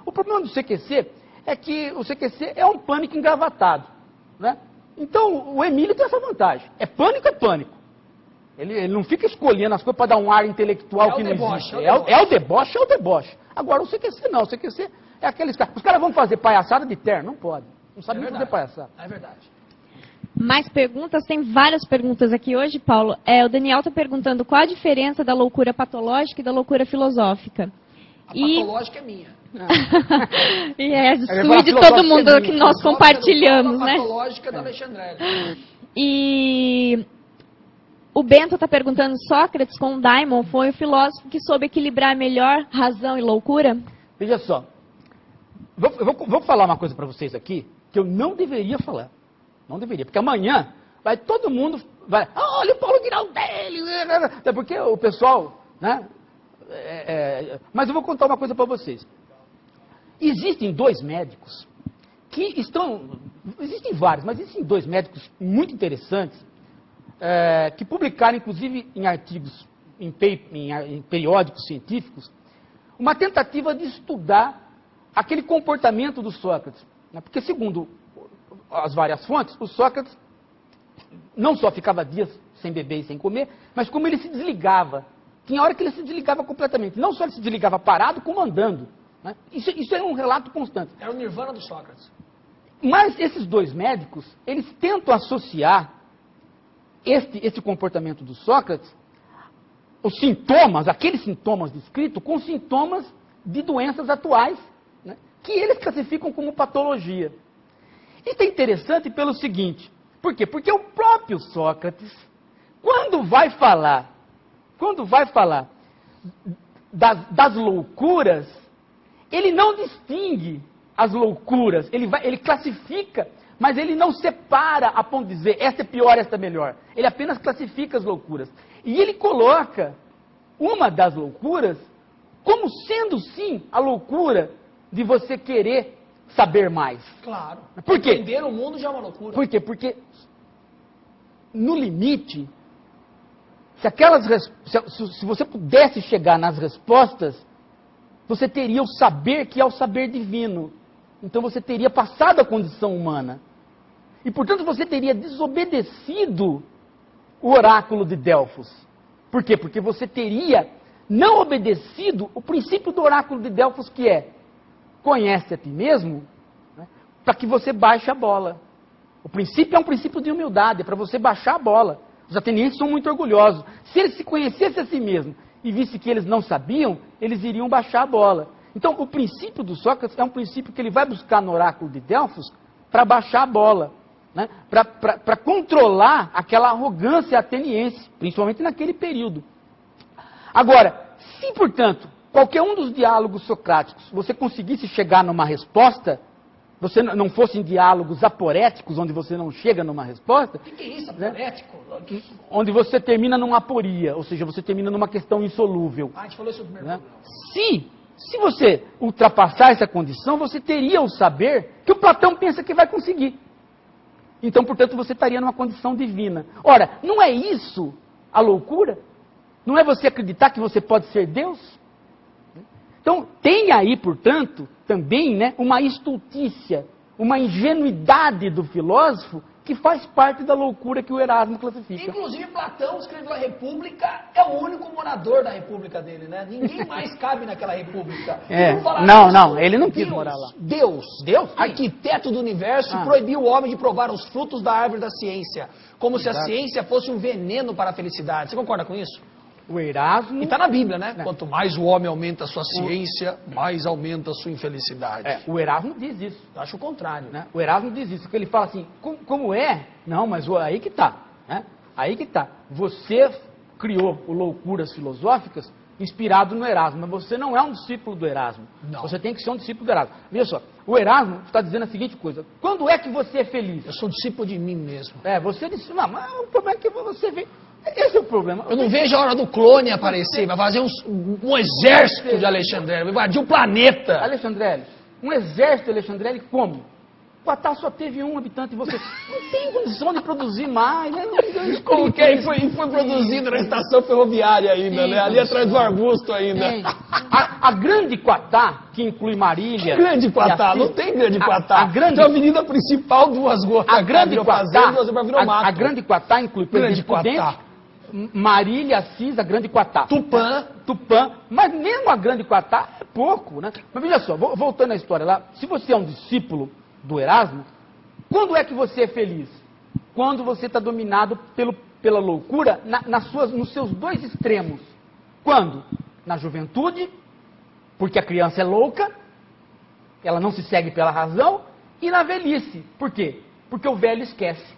S3: o problema do CQC é que o CQC é um Pânico engravatado. Né? Então, o Emílio tem essa vantagem. É pânico, é pânico. Ele não fica escolhendo as coisas para dar um ar intelectual que não existe. É o deboche, é o deboche. Agora, o CQC não. O CQC é aqueles caras. Os caras vão fazer palhaçada de terno? Não pode. Não sabem fazer palhaçada.
S2: É verdade.
S4: Mais perguntas? Tem várias perguntas aqui hoje, Paulo. O Daniel está perguntando qual a diferença da loucura patológica e da loucura filosófica.
S2: A patológica é minha.
S4: E é sua de todo mundo que nós compartilhamos, né?
S2: A patológica da Alexandre.
S4: E o Bento está perguntando, Sócrates com Daimon foi o filósofo que soube equilibrar melhor razão e loucura?
S3: Veja só. Vou falar uma coisa para vocês aqui que eu não deveria falar. Não deveria, porque amanhã vai todo mundo... olha o Paulo Giraldelli! Até porque o pessoal... né? Mas eu vou contar uma coisa para vocês. Existem dois médicos que estão... Existem vários, mas existem dois médicos muito interessantes que publicaram, inclusive, em artigos, em periódicos científicos, uma tentativa de estudar aquele comportamento do Sócrates. Né? Porque, segundo as várias fontes, o Sócrates não só ficava dias sem beber e sem comer, mas como ele se desligava. Tinha hora que ele se desligava completamente. Não só ele se desligava parado, como andando. Né? Isso é um relato constante.
S2: Era o nirvana do Sócrates.
S3: Mas esses dois médicos, eles tentam associar esse comportamento do Sócrates, os sintomas, aqueles sintomas descritos, com sintomas de doenças atuais, né? Que eles classificam como patologia. Isso é interessante pelo seguinte, por quê? Porque o próprio Sócrates, quando vai falar das loucuras, ele não distingue as loucuras, ele classifica, mas ele não separa a ponto de dizer, esta é pior, esta é melhor. Ele apenas classifica as loucuras. E ele coloca uma das loucuras como sendo, sim, a loucura de você querer saber mais.
S2: Claro.
S3: Por quê?
S2: Entender o mundo já é uma loucura.
S3: Por quê? Porque, no limite, se você pudesse chegar nas respostas, você teria o saber que é o saber divino. Então você teria passado a condição humana. E, portanto, você teria desobedecido o oráculo de Delfos. Por quê? Porque você teria não obedecido o princípio do oráculo de Delfos, que é: conhece a ti mesmo, né, para que você baixe a bola. O princípio é um princípio de humildade, é para você baixar a bola. Os atenienses são muito orgulhosos. Se eles se conhecessem a si mesmos e vissem que eles não sabiam, eles iriam baixar a bola. Então, o princípio do Sócrates é um princípio que ele vai buscar no oráculo de Delfos para baixar a bola, né? Para controlar aquela arrogância ateniense, principalmente naquele período. Agora, se, portanto, qualquer um dos diálogos socráticos você conseguisse chegar numa resposta, você não fossem diálogos aporéticos, onde você não chega numa resposta...
S2: O que é isso, aporético?
S3: Né? Onde você termina numa aporia, ou seja, você termina numa questão insolúvel.
S2: A gente falou isso no primeiro programa.
S3: Se você ultrapassar essa condição, você teria o saber que o Platão pensa que vai conseguir. Então, portanto, você estaria numa condição divina. Ora, não é isso a loucura? Não é você acreditar que você pode ser Deus? Então, tem aí, portanto, também, né, uma estultícia, uma ingenuidade do filósofo que faz parte da loucura que o Erasmo classifica.
S2: Inclusive, Platão escreveu a República, é o único morador da República dele, né? Ninguém mais cabe naquela República.
S3: Não, ele não quis morar lá.
S2: Deus, arquiteto do universo, proibiu o homem de provar os frutos da árvore da ciência, como se a ciência fosse um veneno para a felicidade. Você concorda com isso?
S3: O Erasmo...
S2: E está na Bíblia, né? Quanto mais o homem aumenta a sua ciência, mais aumenta a sua infelicidade.
S3: O Erasmo diz isso.
S2: Eu acho o contrário.
S3: Né? O Erasmo diz isso, porque ele fala assim, como é? Não, mas aí que está. Né? Aí que está. Você criou o Loucuras Filosóficas inspirado no Erasmo, mas você não é um discípulo do Erasmo.
S2: Não.
S3: Você tem que ser um discípulo do Erasmo. Veja só, o Erasmo está dizendo a seguinte coisa, quando é que você é feliz?
S2: Eu sou discípulo de mim mesmo.
S3: Você disse, não, mas o problema é que você vê... Esse é o problema.
S2: Eu não vejo a hora do clone aparecer, vai fazer um exército de Alexandre, vai invadir o planeta.
S3: Alexandre, um exército de Alexandre como? Quatá só teve um habitante e você não tem condição de produzir mais, né?
S2: Coloquei, foi produzido na estação ferroviária ainda, né? Ali atrás do arbusto ainda.
S3: A Grande Quatá, que inclui Marília...
S2: Grande Quatá, não tem Grande Quatá. Tem a avenida principal, duas ruas.
S3: A Grande Quatá,
S2: a
S3: Grande Quatá inclui Presidente Prudente, Marília, Assis, a Grande Quatá. Tupã. Mas mesmo a Grande Quatá é pouco, né? Mas veja só, voltando à história lá, se você é um discípulo do Erasmo, quando é que você é feliz? Quando você está dominado pela loucura nos seus dois extremos. Quando? Na juventude, porque a criança é louca, ela não se segue pela razão, e na velhice. Por quê? Porque o velho esquece.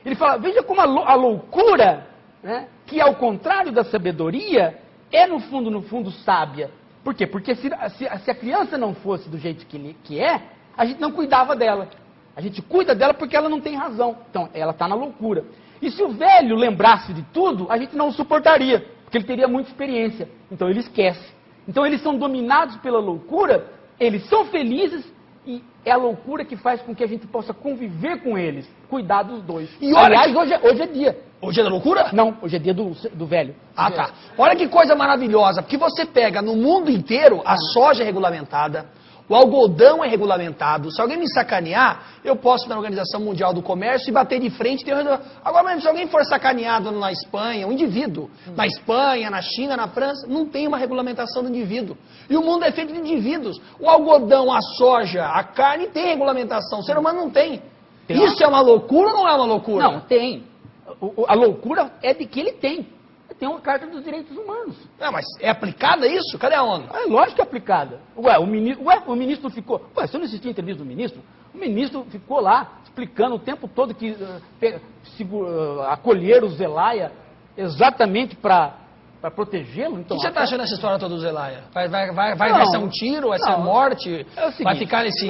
S3: Ele fala, veja como a loucura, né, que ao contrário da sabedoria, é no fundo sábia. Por quê? Porque se a criança não fosse do jeito que é, a gente não cuidava dela. A gente cuida dela porque ela não tem razão. Então, ela está na loucura. E se o velho lembrasse de tudo, a gente não o suportaria, porque ele teria muita experiência. Então, ele esquece. Então, eles são dominados pela loucura, eles são felizes, e é a loucura que faz com que a gente possa conviver com eles, cuidar dos dois.
S2: E
S3: aliás, hoje é dia.
S2: Hoje é da loucura?
S3: Não, hoje é dia do velho.
S2: Ah, tá. Olha que coisa maravilhosa, porque você pega no mundo inteiro, a soja é regulamentada, o algodão é regulamentado. Se alguém me sacanear, eu posso ir na Organização Mundial do Comércio e bater de frente. Agora, mas se alguém for sacaneado na Espanha, um indivíduo, na Espanha, na China, na França, não tem uma regulamentação do indivíduo. E o mundo é feito de indivíduos. O algodão, a soja, a carne tem regulamentação. O ser humano não tem. Isso é uma loucura ou não é uma loucura?
S3: Não, tem. A loucura é de que ele tem. Tem uma Carta dos Direitos Humanos.
S2: Não, mas é aplicada isso? Cadê a ONU?
S3: É lógico que é aplicada. O ministro ficou... Você não assistiu a entrevista do ministro? O ministro ficou lá explicando o tempo todo que acolher o Zelaya exatamente para protegê-lo. Então,
S2: o que você está achando dessa história toda do Zelaya? Vai ser um tiro? Vai ser morte?
S3: É o seguinte,
S2: vai ficar nesse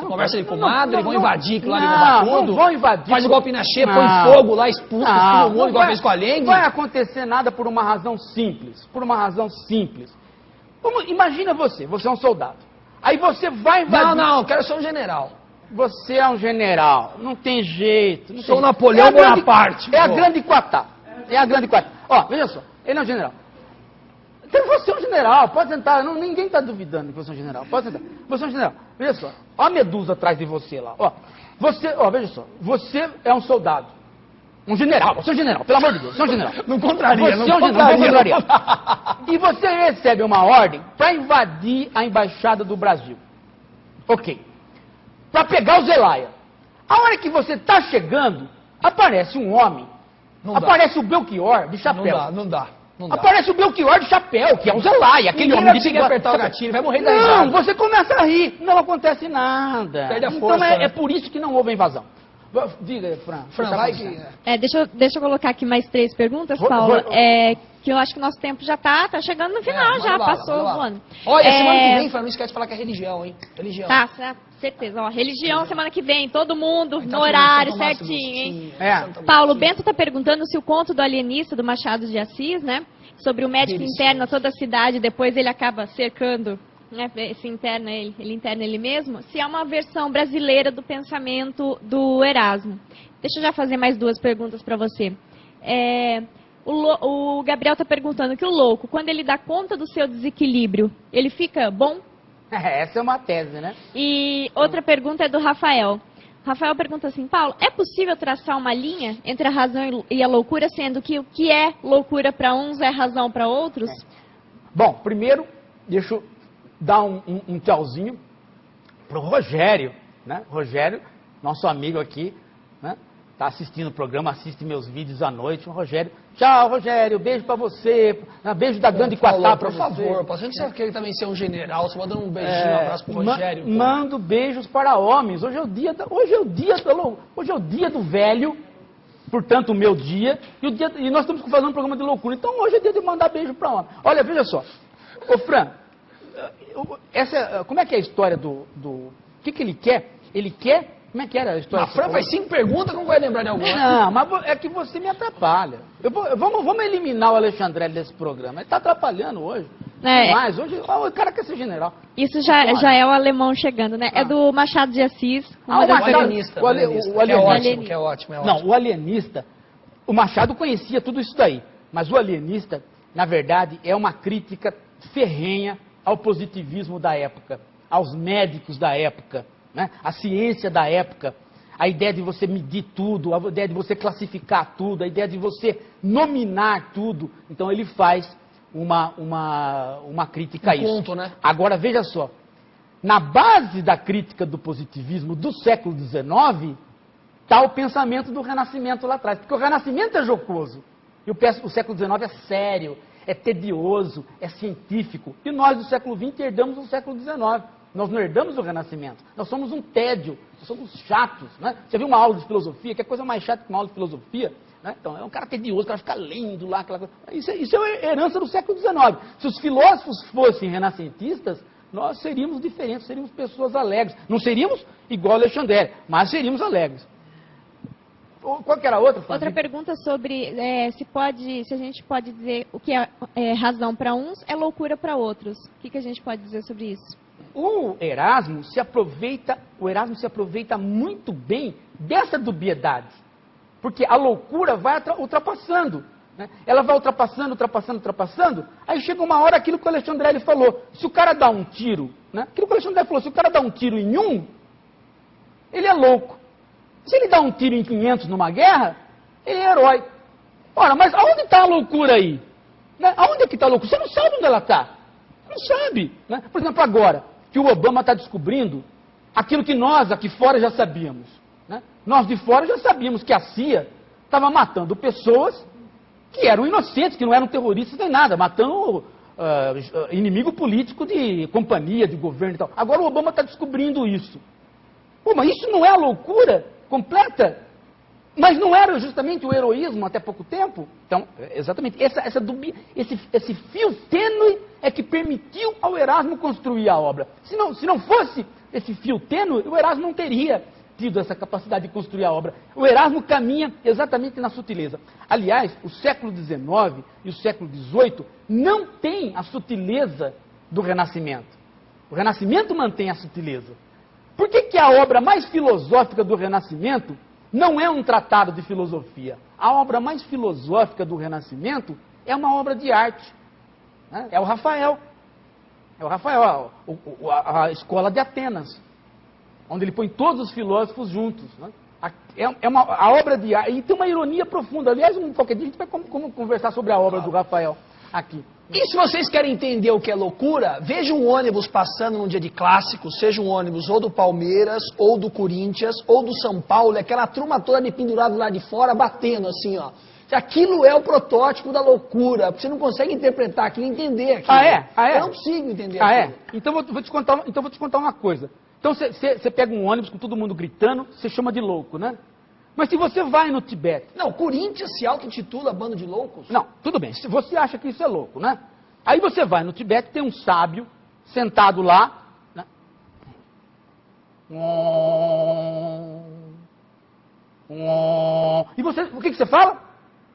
S2: conversa de comadre? Vão invadir lá de tudo?
S3: Não vão invadir.
S2: Faz igual o Pinochet, põe fogo lá, expulsa todo mundo, igual fez com a Allende?
S3: Não vai acontecer nada por uma razão simples. Imagina você é um soldado. Aí você vai invadir...
S2: Não, quero ser um general.
S3: Você é um general, não tem jeito.
S2: Sou Napoleão Bonaparte.
S3: É a Grande Quatá. Ó, veja só. Ele é um general. Então você é um general, pode sentar. Ninguém está duvidando que você é um general. Pode sentar. Você é um general. Veja só. Ó a medusa atrás de você lá. Veja só. Você é um soldado. Um general. Você é um general. Pelo amor de Deus. Você é um general.
S2: Não contraria.
S3: Você é um general. E você recebe uma ordem para invadir a embaixada do Brasil. Ok. Para pegar o Zelaya. A hora que você está chegando, aparece um homem. Aparece o Belchior de chapéu.
S2: Não dá.
S3: Aparece o Belchior de chapéu, que é o Zelaya, aquele homem de
S2: apertar o gatilho, vai morrer da
S3: risada. Não, você começa a rir, não acontece nada.
S2: Perde a força,
S3: então é por isso que não houve a invasão. Diga, Fran,
S2: vai que...
S4: Deixa eu colocar aqui mais 3 perguntas, Paulo. Que eu acho que o nosso tempo já tá chegando no final, passou voando.
S2: Olha, semana que vem, Fran, não esquece de falar que é religião, hein? Religião.
S4: Tá, certeza. Ó, religião, semana que vem, todo mundo, no horário certinho, hein? Paulo, Bento está perguntando se o conto do alienista do Machado de Assis, né? Sobre o médico interna toda a cidade, depois ele acaba cercando, né? Ele interna ele mesmo, se é uma versão brasileira do pensamento do Erasmo. Deixa eu já fazer mais 2 perguntas para você. O Gabriel está perguntando que o louco, quando ele dá conta do seu desequilíbrio, ele fica bom?
S3: Essa é uma tese, né?
S4: E outra pergunta é do Rafael. Rafael pergunta assim, Paulo, é possível traçar uma linha entre a razão e a loucura, sendo que o que é loucura para uns é razão para outros?
S3: Bom, primeiro, deixa eu dar um tchauzinho pro Rogério, né? Rogério, nosso amigo aqui, né? Tá assistindo o programa, assiste meus vídeos à noite. O Rogério, tchau, Rogério, beijo pra você. Beijo da Grande Quatá pra você.
S2: Por favor, você que você quer também ser um general, você manda um beijinho, um abraço pro Rogério.
S3: Mando beijos para homens. Hoje é o dia do velho, portanto o meu dia, e nós estamos fazendo um programa de loucura. Então hoje é dia de mandar beijo para homem. Olha, veja só. Ô Fran, como é que é a história do o que ele quer? Ele quer... Como é que era a história?
S2: A Fran faz 5 perguntas, como vai lembrar de alguma?
S3: Não, mas é que você me atrapalha. Vamos eliminar o Alexandrelli desse programa. Ele está atrapalhando hoje.
S4: É.
S3: Mas hoje o cara quer ser general.
S4: Isso já é o alemão chegando, né? É do Machado de Assis.
S3: Ah,
S2: O alienista.
S3: o alienista.
S2: Que é ótimo, que é ótimo, é ótimo.
S3: Não, o alienista, o Machado conhecia tudo isso daí, mas o alienista, na verdade, é uma crítica ferrenha ao positivismo da época, aos médicos da época, né? À ciência da época, a ideia de você medir tudo, a ideia de você classificar tudo, a ideia de você nominar tudo. Então ele faz uma crítica a isso.
S2: Ponto, né?
S3: Agora, veja só, na base da crítica do positivismo do século XIX, está o pensamento do Renascimento lá atrás. Porque o Renascimento é jocoso. E o século XIX é sério, é tedioso, é científico. E nós, do século XX, herdamos o século XIX. Nós não herdamos o Renascimento. Nós somos um tédio, nós somos chatos. Né? Você viu uma aula de filosofia? Que é coisa mais chata que uma aula de filosofia? Né? Então, é um cara tedioso, o cara fica lendo lá. Aquela coisa. Isso é herança do século XIX. Se os filósofos fossem renascentistas, nós seríamos diferentes, seríamos pessoas alegres. Não seríamos igual Alexandre, mas seríamos alegres. Qual que era a outra?
S4: Outra pergunta sobre se a gente pode dizer o que é razão para uns é loucura para outros. O que a gente pode dizer sobre isso?
S3: O Erasmo se aproveita muito bem dessa dubiedade. Porque a loucura vai ultrapassando. Né? Ela vai ultrapassando. Aí chega uma hora aquilo que o Alexandre falou. Se o cara dá um tiro, né? Aquilo que o Alexandre falou, se o cara dá um tiro em um, ele é louco. Se ele dá um tiro em 500 numa guerra, ele é herói. Ora, mas aonde está a loucura aí? Né? Aonde é que está a loucura? Você não sabe onde ela está. Não sabe. Né? Por exemplo, agora que o Obama está descobrindo aquilo que nós aqui fora já sabíamos. Né? Nós de fora já sabíamos que a CIA estava matando pessoas que eram inocentes, que não eram terroristas nem nada, matando inimigo político de companhia, de governo e tal. Agora o Obama está descobrindo isso. Pô, mas isso não é a loucura completa? Mas não era justamente o heroísmo até pouco tempo? Então, exatamente, esse fio tênue é que permitiu ao Erasmo construir a obra. Se não fosse esse fio tênue, o Erasmo não teria tido essa capacidade de construir a obra. O Erasmo caminha exatamente na sutileza. Aliás, o século XIX e o século XVIII não têm a sutileza do Renascimento. O Renascimento mantém a sutileza. Por que a obra mais filosófica do Renascimento não é um tratado de filosofia? A obra mais filosófica do Renascimento é uma obra de arte. Né? É o Rafael. É o Rafael, a escola de Atenas, onde ele põe todos os filósofos juntos. Né? A obra de arte. E tem uma ironia profunda. Aliás, qualquer dia a gente vai conversar sobre a obra do Rafael aqui.
S2: E se vocês querem entender o que é loucura, veja um ônibus passando num dia de clássico, seja um ônibus ou do Palmeiras, ou do Corinthians, ou do São Paulo, aquela turma toda de pendurado lá de fora, batendo assim, ó. Aquilo é o protótipo da loucura, porque você não consegue interpretar aquilo, entender aquilo.
S3: Ah, é?
S2: Eu não consigo entender aquilo.
S3: É? Então vou te contar uma coisa. Então você pega um ônibus com todo mundo gritando, você chama de louco, né? Mas se você vai no Tibete...
S2: Não, o Corinthians se auto-intitula bando de loucos?
S3: Não, tudo bem, se você acha que isso é louco, né? Aí você vai no Tibete, tem um sábio sentado lá, né? E você, o que você fala?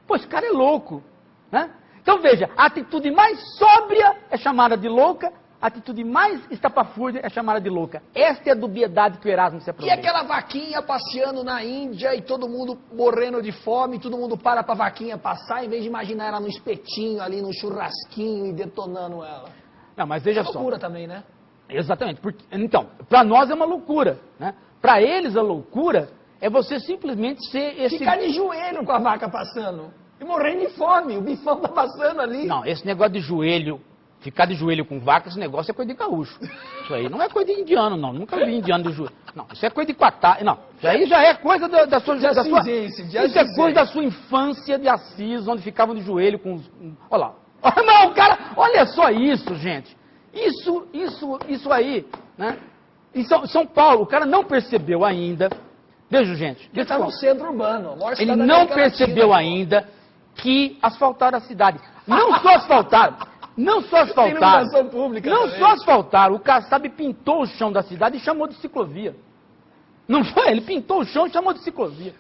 S3: Pô, esse cara é louco, né? Então veja, a atitude mais sóbria é chamada de louca, a atitude mais estapafúrdia é chamada de louca. Esta é a dubiedade que o Erasmo se
S2: E
S3: aproveita.
S2: aquela vaquinha passeando na Índia e todo mundo morrendo de fome, todo mundo para pra vaquinha passar, em vez de imaginar ela no espetinho ali, no churrasquinho e detonando ela.
S3: Não, mas veja
S2: É
S3: só.
S2: loucura também, né?
S3: Exatamente. Então, para nós é uma loucura, né? Para eles a loucura é você simplesmente ser esse...
S2: Ficar de joelho com a vaca passando e morrendo de fome, o bifão tá passando ali.
S3: Não, esse negócio de joelho, ficar de joelho com vaca, esse negócio é coisa de gaúcho. Isso aí não é coisa de indiano, não. Nunca vi indiano de joelho. Não, isso é coisa de quatá. Não, isso aí já é coisa da sua... Isso é coisa da sua infância de Assis, onde ficavam de joelho com os... Olha lá. Não, cara, olha só isso, gente. Isso aí, né? Em São Paulo, o cara não percebeu ainda... Veja, gente.
S2: Ele está no centro urbano.
S3: Ele não percebeu ainda que asfaltaram a cidade. Não só asfaltaram. Não só asfaltaram. O Kassab pintou o chão da cidade e chamou de ciclovia. Não foi? Ele pintou o chão e chamou de ciclovia.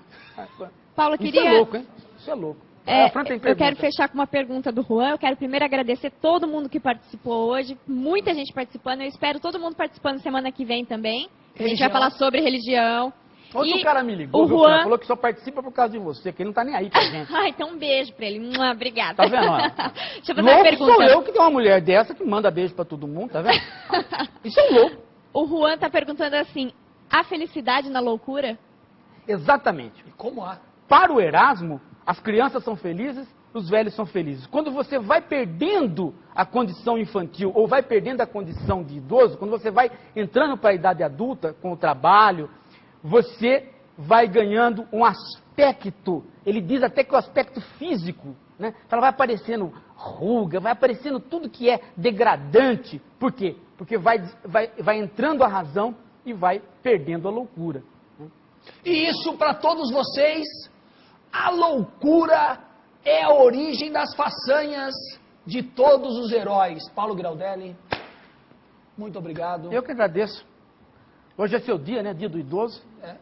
S4: Paulo,
S3: Isso é louco, hein? Isso é louco. A Fran tem
S4: Eu
S3: pergunta.
S4: quero fechar com uma pergunta do Juan. Eu quero primeiro agradecer todo mundo que participou hoje. Muita gente participando. Eu espero todo mundo participando semana que vem também. A gente vai falar sobre religião.
S3: Outro
S4: E
S3: cara me ligou,
S4: o
S3: viu,
S4: Juan...
S3: Fran? Falou que só participa por causa de você, que ele não tá nem aí pra gente.
S4: Ai, então um beijo pra ele. Obrigada.
S3: Tá vendo? Ó?
S4: Deixa eu fazer uma
S3: Louco
S4: pergunta.
S3: sou eu que tenho uma mulher dessa que manda beijo pra todo mundo, tá vendo? Isso é um louco.
S4: O Juan tá perguntando assim, há felicidade na loucura?
S3: Exatamente.
S2: E como há?
S3: Para o Erasmo, as crianças são felizes, os velhos são felizes. Quando você vai perdendo a condição infantil ou vai perdendo a condição de idoso, quando você vai entrando para a idade adulta com o trabalho, você vai ganhando um aspecto, ele diz até que o aspecto físico, né? Ela vai aparecendo ruga, vai aparecendo tudo que é degradante. Por quê? Porque vai entrando a razão e vai perdendo a loucura.
S2: E isso para todos vocês, a loucura é a origem das façanhas de todos os heróis. Paulo Graudelli, muito obrigado.
S3: Eu que agradeço. Hoje é seu dia, né? Dia do idoso.
S2: É.